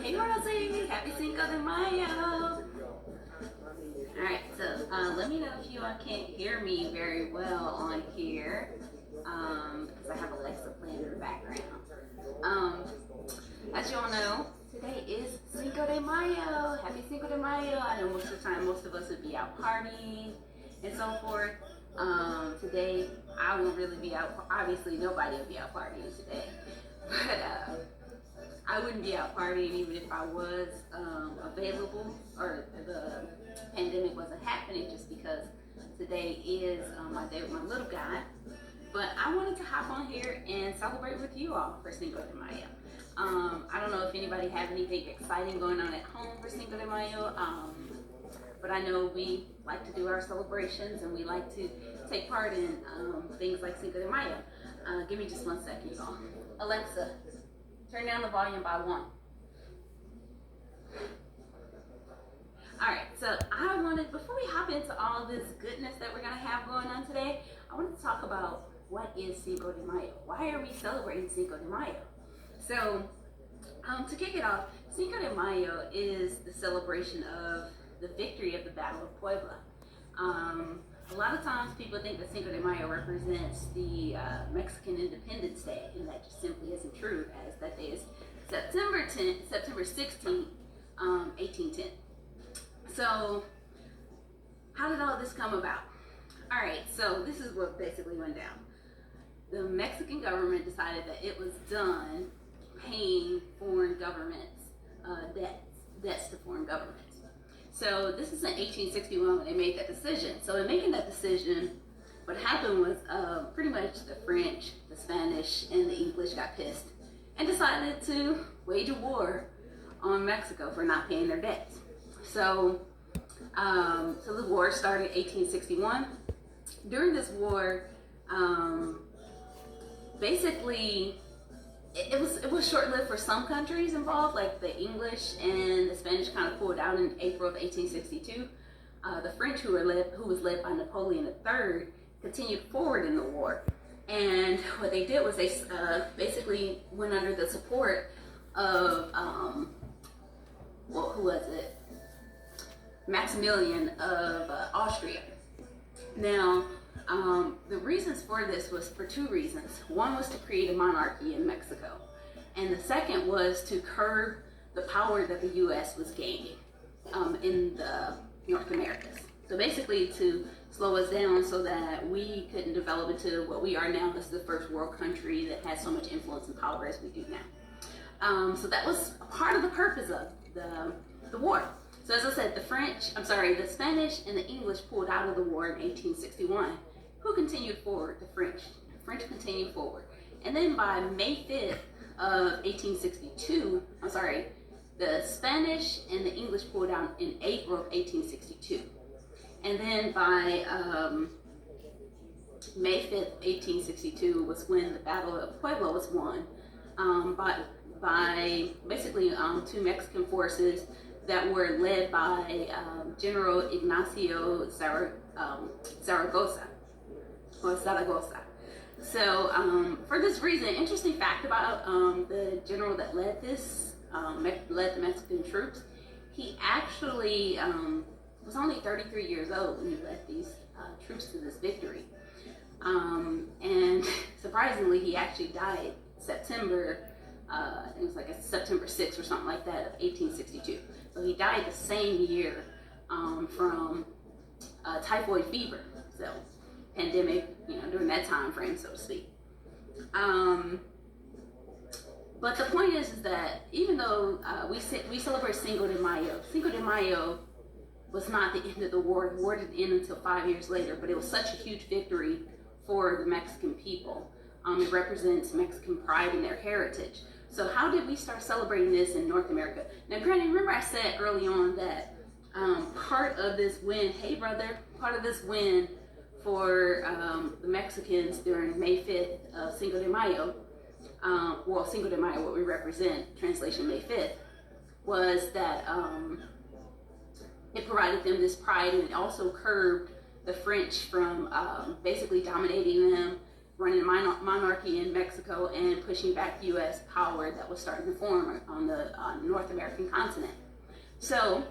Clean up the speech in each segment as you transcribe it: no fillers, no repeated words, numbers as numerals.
Hey Rosie, happy Cinco de Mayo. Alright, so let me know if you all can't hear me very well on here, because I have Alexa playing in the background. As you all know, today is Cinco de Mayo. Happy Cinco de Mayo. I know most of the time most of us would be out partying and so forth. Today I won't really be out. Obviously nobody will be out partying today, but I wouldn't be out partying even if I was available or the pandemic wasn't happening, just because today is my day with my little guy. But I wanted to hop on here and celebrate with you all for Cinco de Mayo. I don't know if anybody have anything exciting going on at home for Cinco de Mayo, but I know we like to do our celebrations and we like to take part in things like Cinco de Mayo. Give me just 1 second, y'all. Alexa, turn down the volume by 1. Alright, so I wanted, before we hop into all this goodness that we're going to have going on today, I wanted to talk about what is Cinco de Mayo. Why are we celebrating Cinco de Mayo? So, to kick it off, Cinco de Mayo is the celebration of the victory of the Battle of Puebla. A lot of times people think that Cinco de Mayo represents the Mexican Independence Day, and that just simply isn't true, as that day is September 16th, 1810. So, how did all this come about? All right, so this is what basically went down. The Mexican government decided that it was done paying foreign governments debts to foreign governments. So this is in 1861 when they made that decision. So in making that decision, what happened was pretty much the French, the Spanish, and the English got pissed and decided to wage a war on Mexico for not paying their debts. So the war started in 1861. During this war, basically, it was short-lived for some countries involved, like the English and the Spanish kind of pulled out in April of 1862. The French, who was led by Napoleon III, continued forward in the war. And what they did was they basically went under the support of, who was it? Maximilian of Austria. Now, the reasons for this was for 2 reasons. One was to create a monarchy in Mexico, and the second was to curb the power that the U.S. was gaining in the North Americas. So basically to slow us down so that we couldn't develop into what we are now. This is the first world country that has so much influence and power as we do now. So that was a part of the purpose of the war. So as I said, the Spanish and the English pulled out of the war in 1861. Who continued forward? The French. The French continued forward. And then by May 5th of 1862, the Spanish and the English pulled out in April of 1862. And then by May 5th, 1862 was when the Battle of Puebla was won by basically 2 Mexican forces that were led by General Ignacio Zaragoza. So for this reason, interesting fact about the general that led led the Mexican troops, he actually was only 33 years old when he led these troops to this victory. And surprisingly, he actually died September 6th or something like that of 1862. So he died the same year from typhoid fever. So pandemic, during that time frame, so to speak. But the point is that even though we celebrate Cinco de Mayo was not the end of the war. The war didn't end until 5 years later, but it was such a huge victory for the Mexican people. It represents Mexican pride in their heritage. So how did we start celebrating this in North America? Now, granted, remember I said early on that part of this win, hey brother, part of this win for the Mexicans during May 5th of Cinco de Mayo, Cinco de Mayo, what we represent, translation May 5th, was that it provided them this pride, and it also curbed the French from basically dominating them, running a monarchy in Mexico, and pushing back U.S. power that was starting to form on the North American continent. So,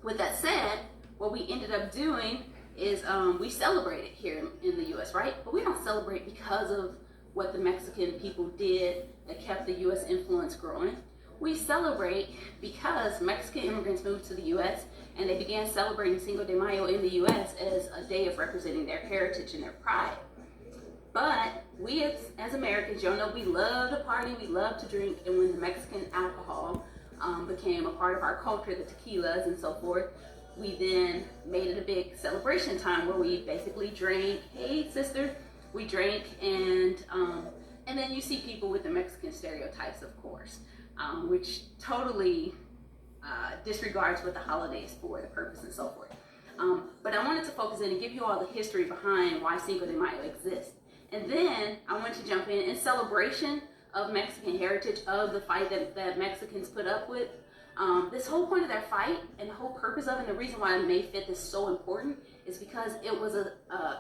with that said, what we ended up doing is we celebrate it here in the U.S., right? But we don't celebrate because of what the Mexican people did that kept the U.S. influence growing. We celebrate because Mexican immigrants moved to the U.S. and they began celebrating Cinco de Mayo in the U.S. as a day of representing their heritage and their pride. But we as Americans, y'all know we love to party, we love to drink, and when the Mexican alcohol became a part of our culture, the tequilas and so forth, we then made it a big celebration time where we basically drank, hey sister, we drank, and then you see people with the Mexican stereotypes, of course, which totally disregards what the holiday is for, the purpose and so forth. But I wanted to focus in and give you all the history behind why Cinco de Mayo exists. And then I want to jump in celebration of Mexican heritage, of the fight that Mexicans put up with. This whole point of their fight and the whole purpose of it, and the reason why May 5th is so important, is because it was a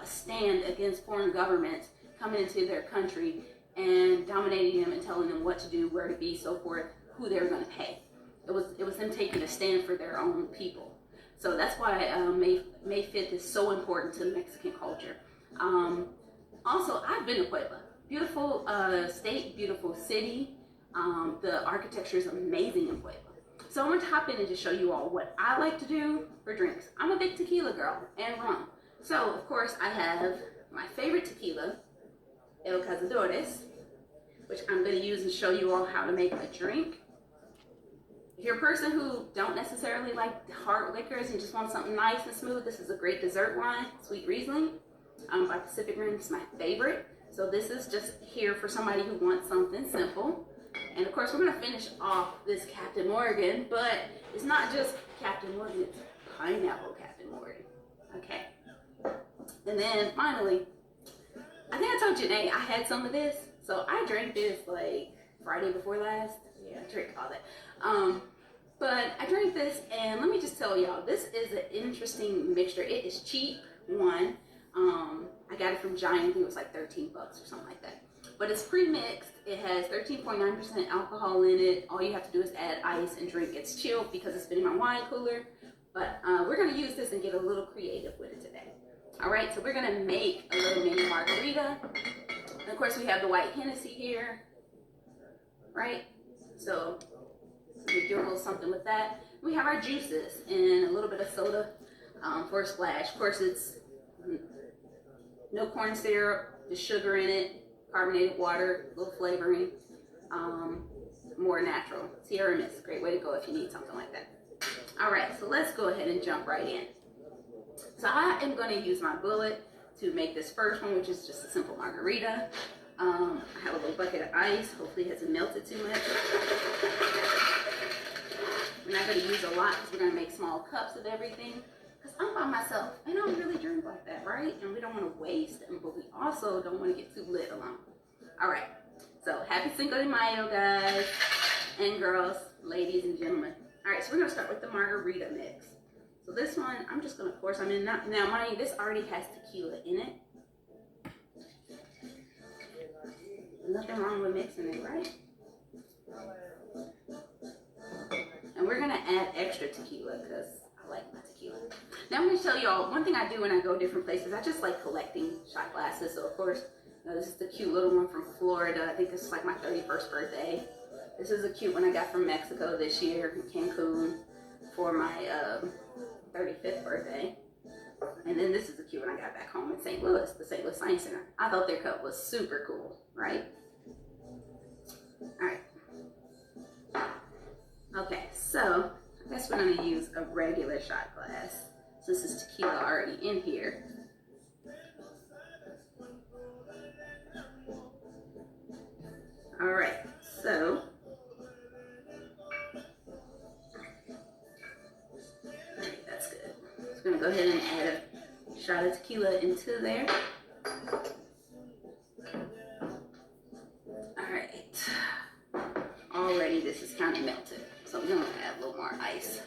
stand against foreign governments coming into their country and dominating them and telling them what to do, where to be, so forth, who they were going to pay. It was them taking a stand for their own people. So that's why May 5th is so important to Mexican culture. Also, I've been to Puebla. Beautiful state, beautiful city. The architecture is amazing in Puebla. So I want to hop in and just show you all what I like to do for drinks. I'm a big tequila girl and rum. So, of course, I have my favorite tequila, El Cazadores, which I'm going to use and show you all how to make a drink. If you're a person who don't necessarily like hard liquors and just want something nice and smooth, this is a great dessert wine, Sweet Riesling by Pacific Rim. It's my favorite. So this is just here for somebody who wants something simple. And of course, we're going to finish off this Captain Morgan, but it's not just Captain Morgan, it's pineapple Captain Morgan. Okay. And then finally, I think I told Janae I had some of this. So I drank this like Friday before last. Yeah, I drank all that. But I drank this, and let me just tell y'all, this is an interesting mixture. It is cheap, one. I got it from Giant. I think it was like $13 or something like that. But it's pre-mixed. It has 13.9% alcohol in it. All you have to do is add ice and drink. It's chilled because it's been in my wine cooler. But we're going to use this and get a little creative with it today. All right, so we're going to make a little mini margarita. And of course, we have the white Hennessy here, right? So we do a little something with that. We have our juices and a little bit of soda for a splash. Of course, it's no corn syrup, just sugar in it, carbonated water, a little flavoring, more natural. Sierra Mist, great way to go if you need something like that. All right, so let's go ahead and jump right in. So I am going to use my bullet to make this first one, which is just a simple margarita. I have a little bucket of ice. Hopefully it hasn't melted too much. We're not going to use a lot because we're going to make small cups of everything. Because I'm by myself and I don't really drink like that, right? And we don't want to waste them, but we also don't want to get too lit alone. All right. So happy Cinco de Mayo, guys and girls, ladies and gentlemen. All right, so we're going to start with the margarita mix. So this one, I'm just going to pour some in. Now, mind you, this already has tequila in it. Nothing wrong with mixing it, right? And we're going to add extra tequila because I like my tequila. Now I'm going to tell y'all, one thing I do when I go different places, I just like collecting shot glasses. So of course, this is the cute little one from Florida. I think this is like my 31st birthday. This is a cute one I got from Mexico this year, in Cancun, for my 35th birthday. And then this is the cute one I got back home in St. Louis, the St. Louis Science Center. I thought their cup was super cool, right? All right. Okay, so I guess we're gonna use a regular shot glass since this tequila already in here. All right, so that's good. Just gonna go ahead and add a shot of tequila into there. All right, already this is kind of melted, so I'm gonna add a little more ice.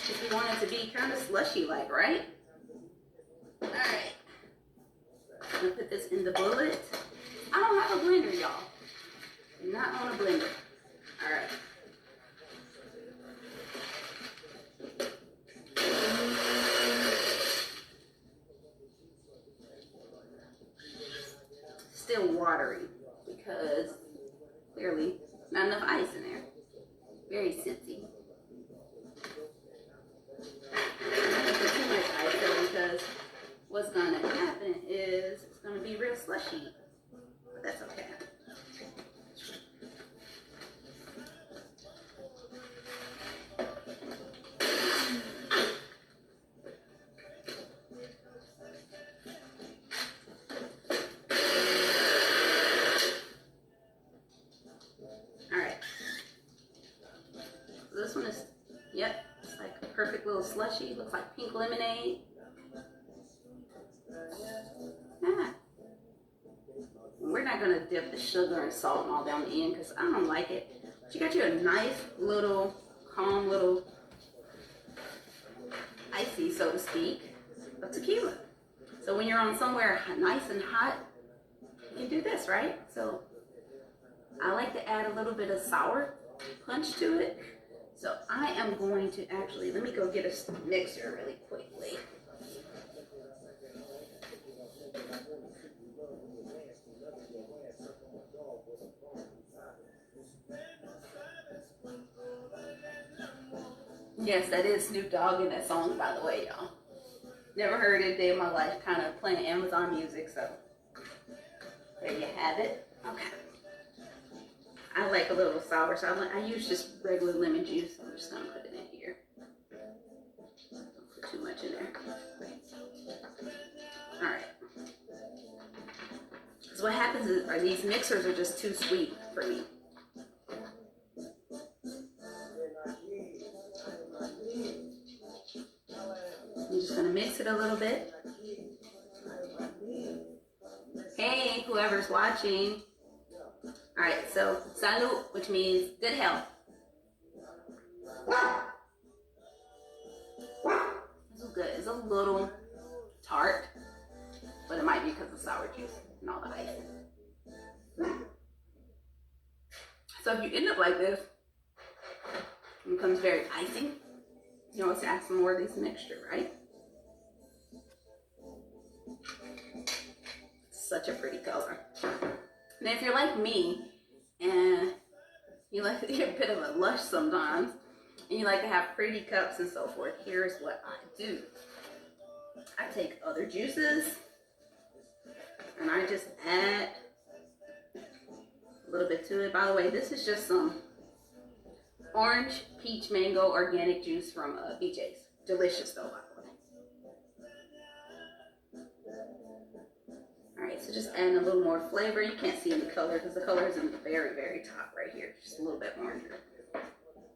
If you want it to be kind of slushy like, right? All right, I'm gonna put this in the bullet. I don't have a blender, y'all. Not on a blender. All right. Still watery because clearly not enough ice in there. Very scenty. Not put too much ice though, because what's gonna happen is it's gonna be real slushy. But that's okay. This one is, yep, it's like a perfect little slushy. Looks like pink lemonade. Yeah. We're not gonna dip the sugar and salt and all down the end because I don't like it. But you got you a nice little, calm little, icy, so to speak, of tequila. So when you're on somewhere nice and hot, you can do this, right? So I like to add a little bit of sour punch to it. So I am going to actually, let me go get a mixer really quickly. Yes, that is Snoop Dogg in that song, by the way, y'all. Never heard it a day in my life, kind of playing Amazon music, so there you have it. Okay. I like a little sour, so I use just regular lemon juice. I'm just gonna put it in here. Don't put too much in there. All right. So what happens is, these mixers are just too sweet for me. I'm just gonna mix it a little bit. Hey, whoever's watching. All right, so salud, which means good health. This is good. It's a little tart, but it might be because of sour juice and all the ice. So if you end up like this, it becomes very icy. You always add some more of this mixture, right? Such a pretty color. And if you're like me and you like to get a bit of a lush sometimes and you like to have pretty cups and so forth, here's what I do. I take other juices and I just add a little bit to it. By the way, this is just some orange, peach, mango, organic juice from BJ's. Delicious though, by the way. Alright, so just adding a little more flavor. You can't see the color because the color is in the very, very top right here. Just a little bit more.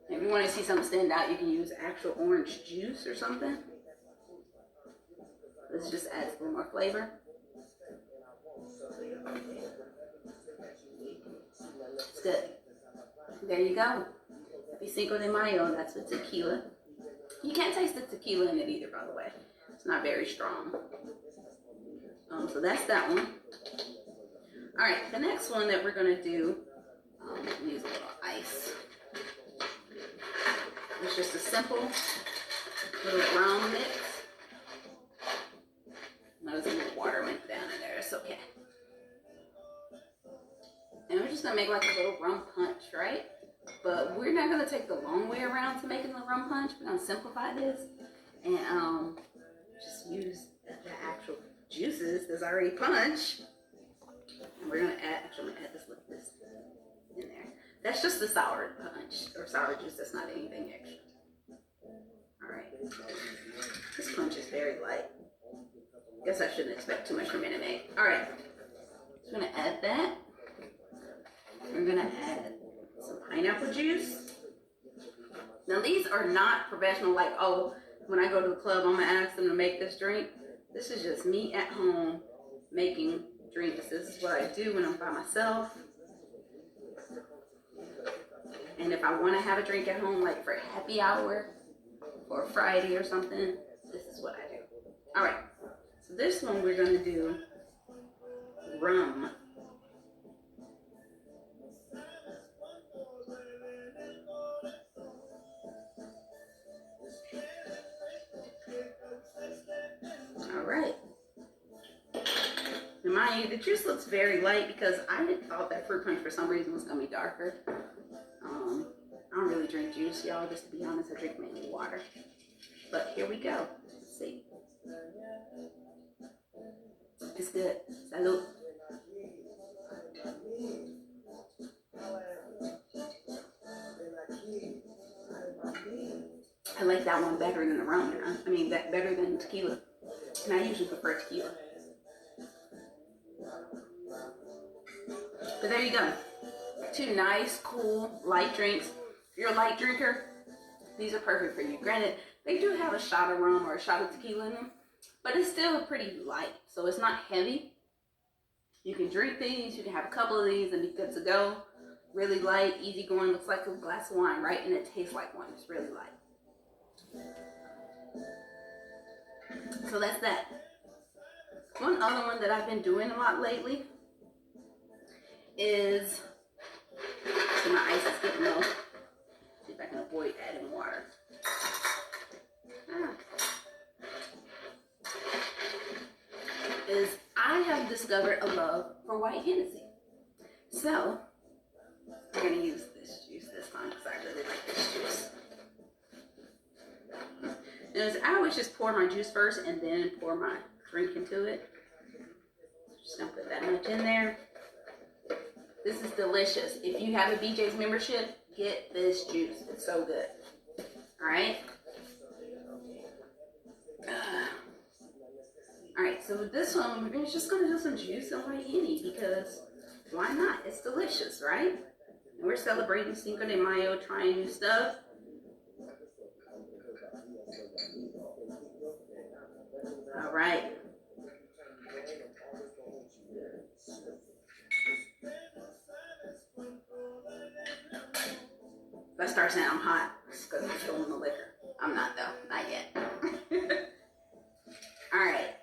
If you want to see something stand out, you can use actual orange juice or something. This just adds a little more flavor. It's good. There you go. Happy Cinco de Mayo. That's with tequila. You can't taste the tequila in it either, by the way. It's not very strong. So that's that one. All right, the next one that we're gonna do, use a little ice. It's just a simple little brown mix. Notice a little water went down in there. It's okay. And we're just gonna make like a little rum punch, right? But we're not gonna take the long way around to making the rum punch. We're gonna simplify this and just use the actual juices that's already punch. And we're gonna add, actually I'm gonna add this in there. That That's just the sour punch or sour juice. That's not anything extra. All right. This punch is very light. Guess I shouldn't expect too much from Minute Maid. All right. So I'm gonna add that. We're gonna add some pineapple juice. Now these are not professional, like, oh, when I go to the club, I'm gonna ask them to make this drink. This is just me at home making drinks. This is what I do when I'm by myself. And if I want to have a drink at home, like for a happy hour or Friday or something, this is what I do. All right, so this one we're gonna do rum. All right. Now mind you, the juice looks very light because I had thought that fruit punch for some reason was gonna be darker. I don't really drink juice, y'all, just to be honest. I drink mainly water. But here we go. Let's see. It's good. Salud. I like that one better than the rum. I mean, better than tequila. And I usually prefer tequila. But there you go. Two nice, cool, light drinks. If you're a light drinker, these are perfect for you. Granted, they do have a shot of rum or a shot of tequila in them, but it's still pretty light, so it's not heavy. You can drink these, you can have a couple of these and be good to go. Really light, easy going, looks like a glass of wine, right? And it tastes like one, it's really light. So that's that. One other one that I've been doing a lot lately is, so my ice is getting low. See if I can avoid adding water. Is I have discovered a love for white Hennessy. So we're gonna use this juice this time because I really like this juice. And I always just pour my juice first and then pour my drink into it. Just gonna put that much in there. This is delicious. If you have a BJ's membership, get this juice. It's so good. All right. All right, so with this one, we're just gonna do some juice and white Henny because why not? It's delicious, right? And we're celebrating Cinco de Mayo, trying new stuff. All right. If I start saying I'm hot, it's because I'm still in the liquor. I'm not though, not yet. All right.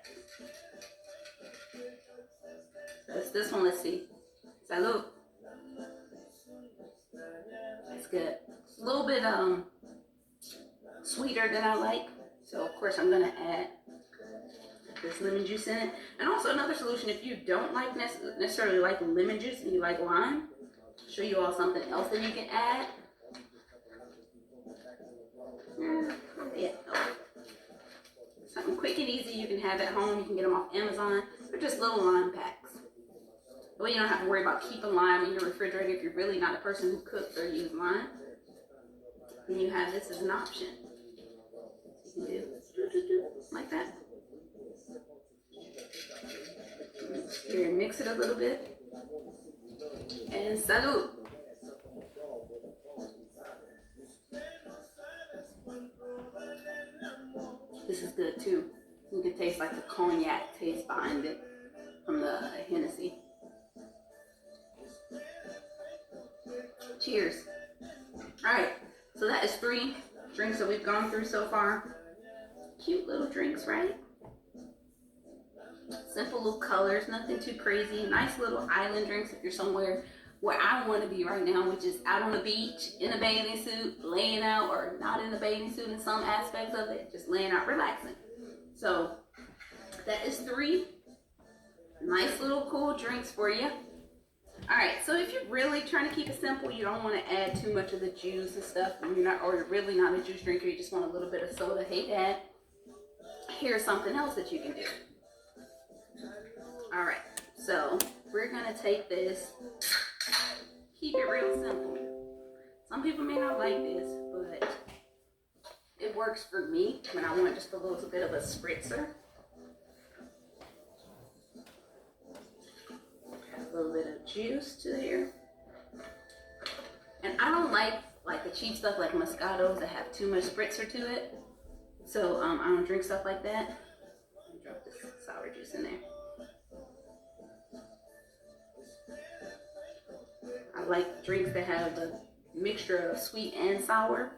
That's this one, let's see. Salud. That's good. It's a little bit sweeter than I like. So of course I'm gonna add this lemon juice in it. And also another solution, if you don't like necessarily like lemon juice and you like lime, I'll show you all something else that you can add. Yeah. Something quick and easy you can have at home. You can get them off Amazon. They're just little lime packs. That way you don't have to worry about keeping lime in your refrigerator if you're really not a person who cooks or uses lime. Then you have this as an option. You can do like that. Here, mix it a little bit. And salud. This is good too. You can taste like the cognac taste behind it from the Hennessy. Cheers. Alright, so that is 3 drinks that we've gone through so far. Cute little drinks, right? Simple little colors, nothing too crazy. Nice little island drinks if you're somewhere where I want to be right now, which is out on the beach, in a bathing suit, laying out, or not in a bathing suit in some aspects of it, just laying out, relaxing. So that is 3 nice little cool drinks for you. Alright, so if you're really trying to keep it simple, you don't want to add too much of the juice and stuff, and you're really not a juice drinker, you just want a little bit of soda, hey dad, here's something else that you can do. Alright, so we're going to take this, keep it real simple. Some people may not like this, but it works for me when I want just a little bit of a spritzer. A little bit of juice to there. And I don't like the cheap stuff like Moscatos that have too much spritzer to it. So I don't drink stuff like that. Drop this sour juice in there. I like drinks that have a mixture of sweet and sour.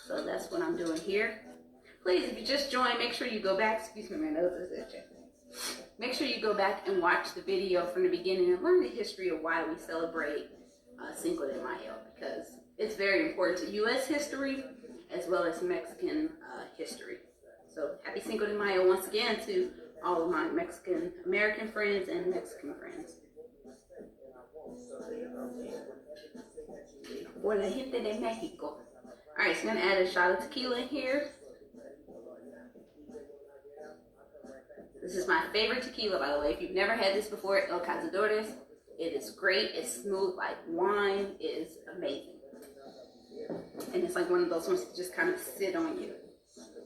So that's what I'm doing here. Please, if you just joined, make sure you go back. Excuse me, my nose is itching. Make sure you go back and watch the video from the beginning and learn the history of why we celebrate Cinco de Mayo, because it's very important to U.S. history as well as Mexican history. So happy Cinco de Mayo once again to all of my Mexican American friends and Mexican friends. For la gente de Mexico. Alright, so I'm going to add a shot of tequila in here. This is my favorite tequila, by the way. If you've never had this before, El Cazadores, it is great. It's smooth like wine. It is amazing. And it's like one of those ones that just kind of sit on you.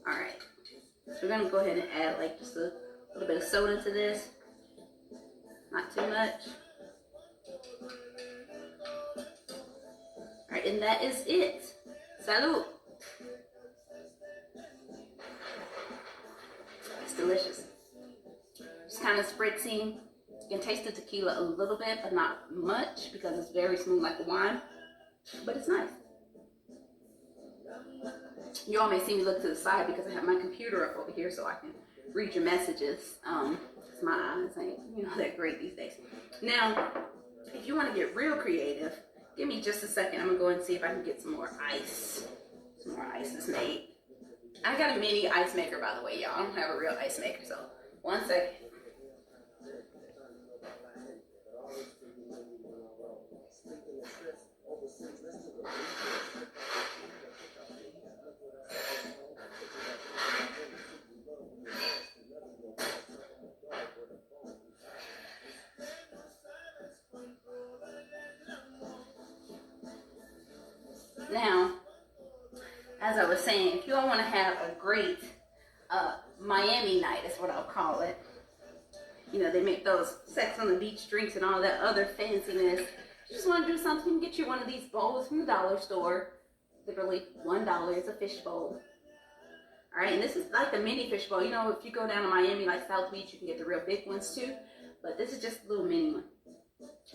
Alright. So we're going to go ahead and add like just a little bit of soda to this. Not too much. Alright, and that is it. Salud. It's delicious. Just kind of spritzing. You can taste the tequila a little bit, but not much because it's very smooth like the wine. But it's nice. You all may see me look to the side because I have my computer up over here so I can read your messages. My eyes ain't, that great these days. Now, if you want to get real creative, give me just a second. I'm going to go and see if I can get some more ice. Some more ice is made. I got a mini ice maker, by the way, y'all. I don't have a real ice maker, so one second. Now, as I was saying, if you all want to have a great Miami night, is what I'll call it. They make those sex on the beach drinks and all that other fanciness. You just want to do something, get you one of these bowls from the dollar store. Literally $1 is a fish bowl. Alright, and this is like the mini fish bowl. If you go down to Miami, like South Beach, you can get the real big ones too. But this is just a little mini one.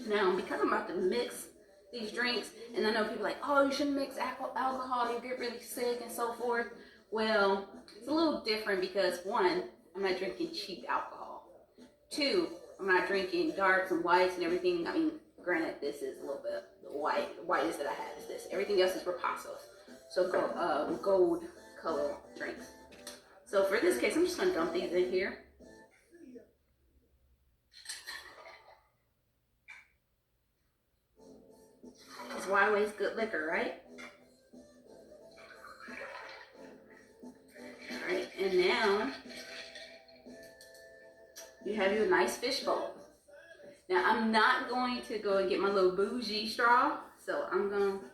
Now, because I'm about to mix these drinks, and I know people are like, oh, you shouldn't mix alcohol, you'll get really sick and so forth. Well, it's a little different because one, I'm not drinking cheap alcohol. Two, I'm not drinking darks and whites and everything. I mean, granted, this is a little bit white. The whitest that I have is this. Everything else is Repasos. So gold color drinks. So for this case, I'm just going to dump these in here. Because why waste good liquor, right? Alright, and now you have your nice fish bowl. Now I'm not going to go and get my little bougie straw, so I'm going to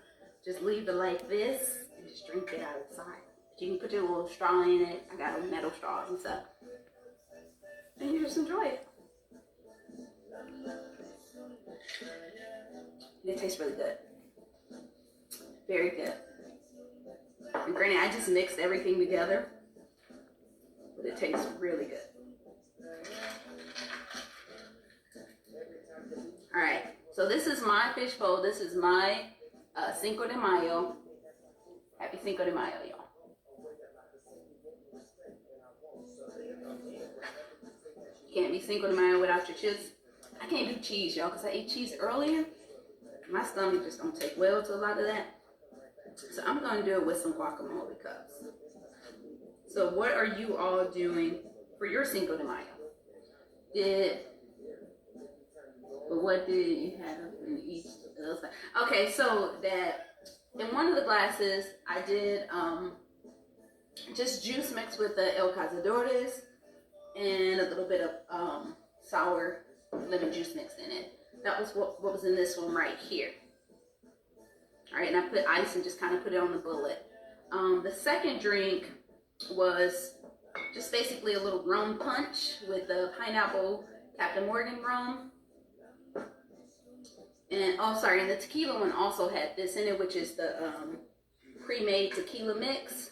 just leave it like this and just drink it out of the side. But you can put your little straw in it. I got metal straws and stuff. And you just enjoy it. And it tastes really good. Very good. And granted, I just mixed everything together, but it tastes really good. Alright, so this is my fish bowl. This is my Cinco de Mayo. Happy Cinco de Mayo, y'all. You can't be Cinco de Mayo without your chips. I can't do cheese, y'all, because I ate cheese earlier. My stomach just don't take well to a lot of that. So I'm going to do it with some guacamole cups. So what are you all doing for your Cinco de Mayo? What did you have in each? Okay, so that in one of the glasses, I did just juice mixed with the El Cazadores and a little bit of sour lemon juice mixed in it. That was what was in this one right here. All right, and I put ice and just kind of put it on the bullet. The second drink was just basically a little rum punch with the pineapple Captain Morgan rum. And oh, sorry, and the tequila one also had this in it, which is the pre-made tequila mix.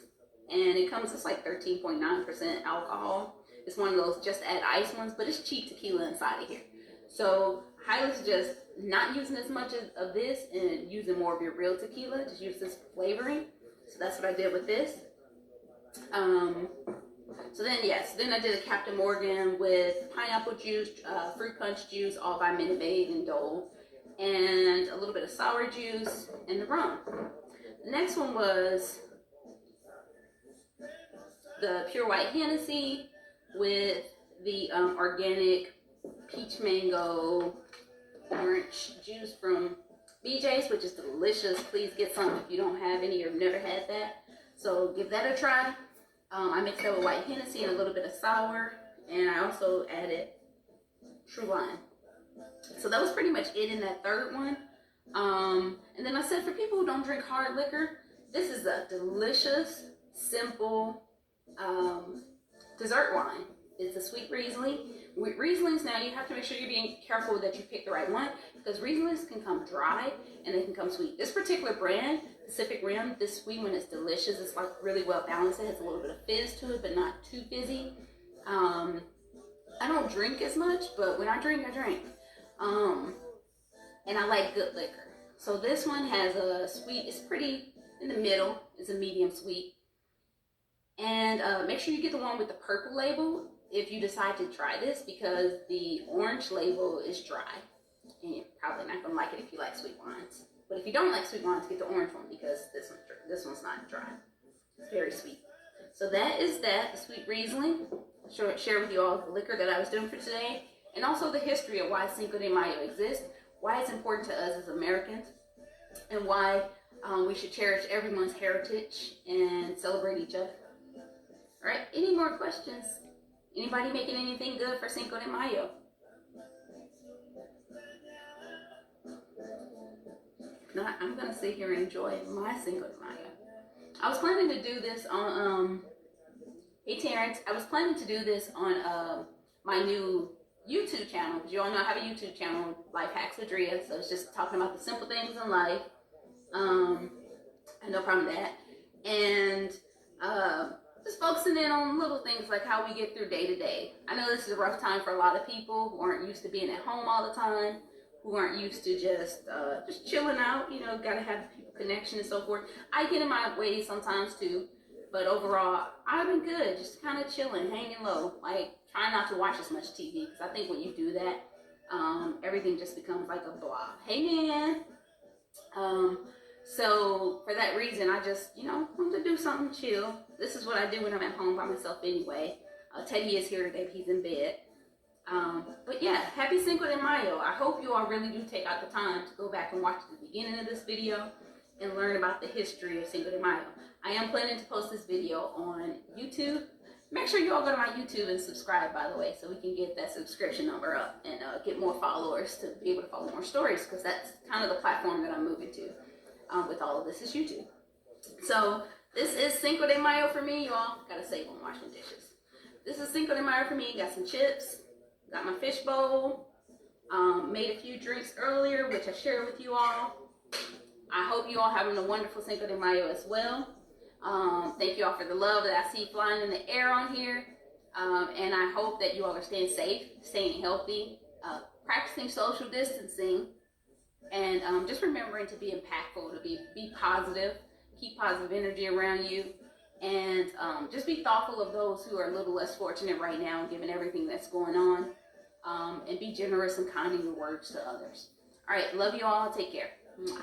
And it comes, it's like 13.9% alcohol. It's one of those just add ice ones, but it's cheap tequila inside of here. So highly suggest not using as much of this and using more of your real tequila. Just use this flavoring. So that's what I did with this. So then I did a Captain Morgan with pineapple juice, fruit punch juice, all by Minute Maid and Dole, and a little bit of sour juice and the rum. The next one was the pure white Hennessy with the organic peach mango orange juice from BJ's, which is delicious. Please get some if you don't have any or never had that. So give that a try. I mixed that with white Hennessy and a little bit of sour, and I also added true lime. So that was pretty much it in that third one. And then I said for people who don't drink hard liquor, this is a delicious, simple dessert wine. It's a sweet Riesling. With Rieslings now, you have to make sure you're being careful that you pick the right one, because Rieslings can come dry and they can come sweet. This particular brand, Pacific Rim, this sweet one is delicious. It's like really well balanced. It has a little bit of fizz to it, but not too fizzy. I don't drink as much, but when I drink, I drink. And I like good liquor. So this one has a sweet, it's pretty in the middle. It's a medium sweet. And make sure you get the one with the purple label if you decide to try this, because the orange label is dry. And you're probably not going to like it if you like sweet wines. But if you don't like sweet wines, get the orange one, because this one's not dry. It's very sweet. So that is that, the sweet Riesling. I'll share with you all the liquor that I was doing for today, and also the history of why Cinco de Mayo exists, why it's important to us as Americans, and why we should cherish everyone's heritage and celebrate each other. All right, any more questions? Anybody making anything good for Cinco de Mayo? If not, I'm gonna sit here and enjoy my Cinco de Mayo. I was planning to do this on, hey Terrence, I was planning to do this on my new YouTube channel, because you all know I have a YouTube channel, Life Hacks with Drea, so it's just talking about the simple things in life. I have no problem with that. And just focusing in on little things like how we get through day to day. I know this is a rough time for a lot of people who aren't used to being at home all the time, who aren't used to just chilling out, you know, gotta have people connection and so forth. I get in my way sometimes too, but overall, I've been good, just kind of chilling, hanging low, like trying not to watch as much TV, because I think when you do that, everything just becomes like a blob. Hey man! So for that reason, I just, wanted to do something chill. This is what I do when I'm at home by myself anyway. Teddy is here today, but he's in bed. But yeah, happy Cinco de Mayo. I hope you all really do take out the time to go back and watch the beginning of this video and learn about the history of Cinco de Mayo. I am planning to post this video on YouTube. Make sure you all go to my YouTube and subscribe, by the way, so we can get that subscription number up and get more followers to be able to follow more stories, because that's kind of the platform that I'm moving to with all of this is YouTube. So this is Cinco de Mayo for me, y'all. Gotta save on washing dishes. This is Cinco de Mayo for me. Got some chips, got my fish bowl, made a few drinks earlier, which I shared with you all. I hope you all having a wonderful Cinco de Mayo as well. Thank you all for the love that I see flying in the air on here. And I hope that you all are staying safe, staying healthy, practicing social distancing, and just remembering to be impactful, to be positive, keep positive energy around you, and just be thoughtful of those who are a little less fortunate right now, given everything that's going on, and be generous and kind in your words to others. All right, love you all. Take care. Mwah.